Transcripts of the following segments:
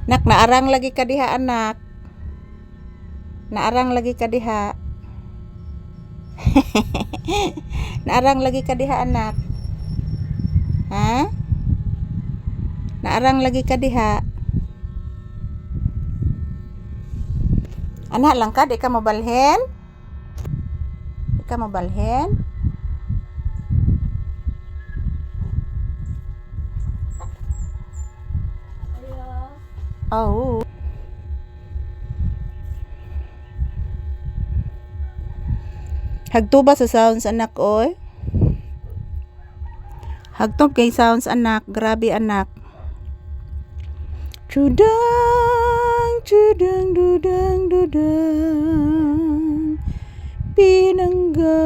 Nak, naarang lagi ka diha, anak. Naarang lagi ka diha. Naarang lagi ka diha, anak. Ha? Naarang lagi ka diha. Anak lang ka, di ka mabalhin? Di ka mabalhin? Oh. Hagto ba sa sounds, anak, oy? Hagtop kay sounds, anak. Grabe, anak. Chudang, chudang, dudang, dudang. Pinangga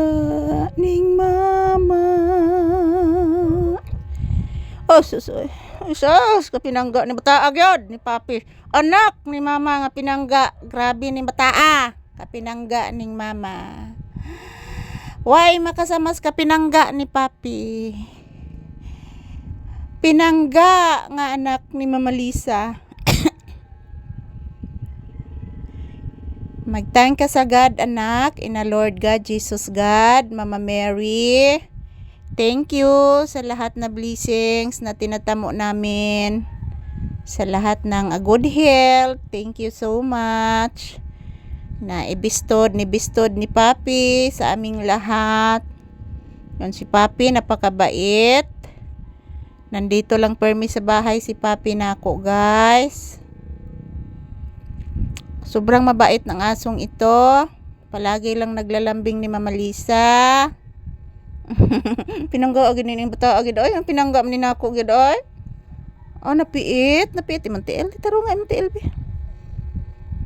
ning mama. Oh, susoy. Sus, kapinangga ni bataag yun, ni papi. Anak ni mama nga pinangga. Grabe ni bataa. Kapinangga ning mama. Why makasamas kapinangga ni papi? Pinangga nga anak ni Mama Lisa. Mag-thank ka sa God, anak. Ina Lord God, Jesus God, Mama Mary. Thank you sa lahat na blessings na tinatamo namin. Sa lahat ng good health. Thank you so much. Na ibistod ni Papi sa aming lahat. Yun si Papi, napakabait. Nandito lang permi sa bahay si Papi nako, guys. Sobrang mabait ng asong ito. Palagi lang naglalambing ni Mama Lisa. Pinangga agad ni bata agad ay ang pinangga ni nako agad ay. Oh, napiit imantiel. Taro nga imantiel bi.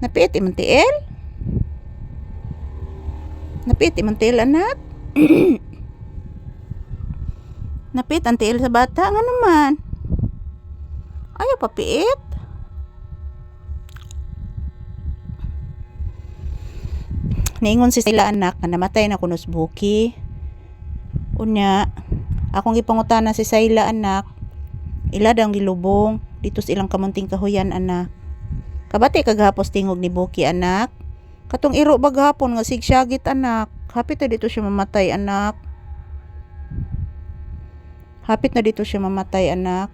Napiit imantiel. Napiit imantiel, anak. Napiit antiel sa bata nga naman. Ayaw papiit. Naingon si sila anak na namatay na kunos buki. Unya, akong gipangutana si Sayla anak, ila daw gilubong dito sa ilang kamunting kahuyan anak. Kabati kagahapos tingog ni Buki anak. Katong iro baghapon nga sigsyagit anak. Hapit na dito siya mamatay anak. Hapit na dito siya mamatay anak.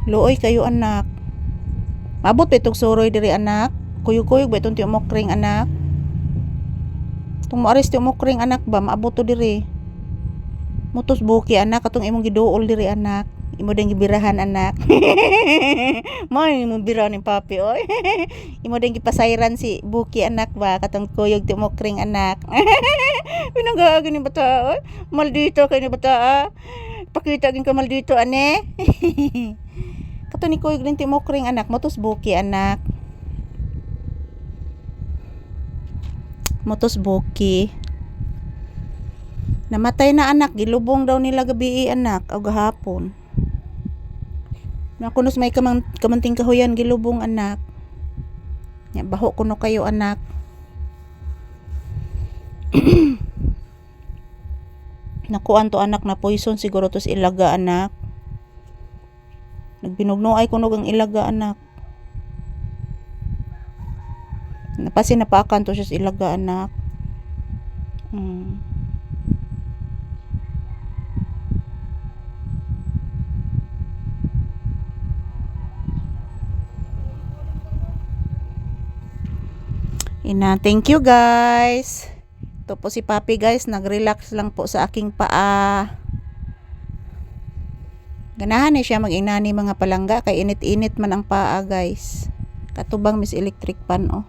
Luoy kayo anak. Mabot ba itong suroy diri anak? Kuyog-kuyog ba itong tiumokring anak? Itong maaris tiumokring anak ba? Maabot to diri. Mutos Buki anak. Katong imong giduol diri anak. Imo ding gibirahan anak. May imong bira ni papi oy. Imo ding gipasayran si Buki anak ba? Katong kuyog tiumokring anak. Pinanggaag ni bata oy. Maldito kay ni bata. Pakita gin ka maldito ane. Kato ni kuyog din timokring anak motos Buki anak. Motos Buki. Namatay na anak, gilubong daw nila gabi anak o gahapon. Nakunos may kamanting kahuyan gilubong anak. Ya baho kuno kayo anak. Nakuan to anak na poison siguro tos ilaga anak. Nagbinugno ay kunog ang ilaga anak. Napasin napakan to siya sa ilaga anak. Ina, thank you guys. Ito po si Papi guys, nag-relax lang po sa aking paa. Ganahan ni siya mag-inani mga palangga kay init-init man ang paa guys. Katubang Miss Electric Pan oh.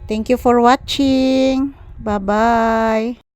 Thank you for watching. Bye-bye.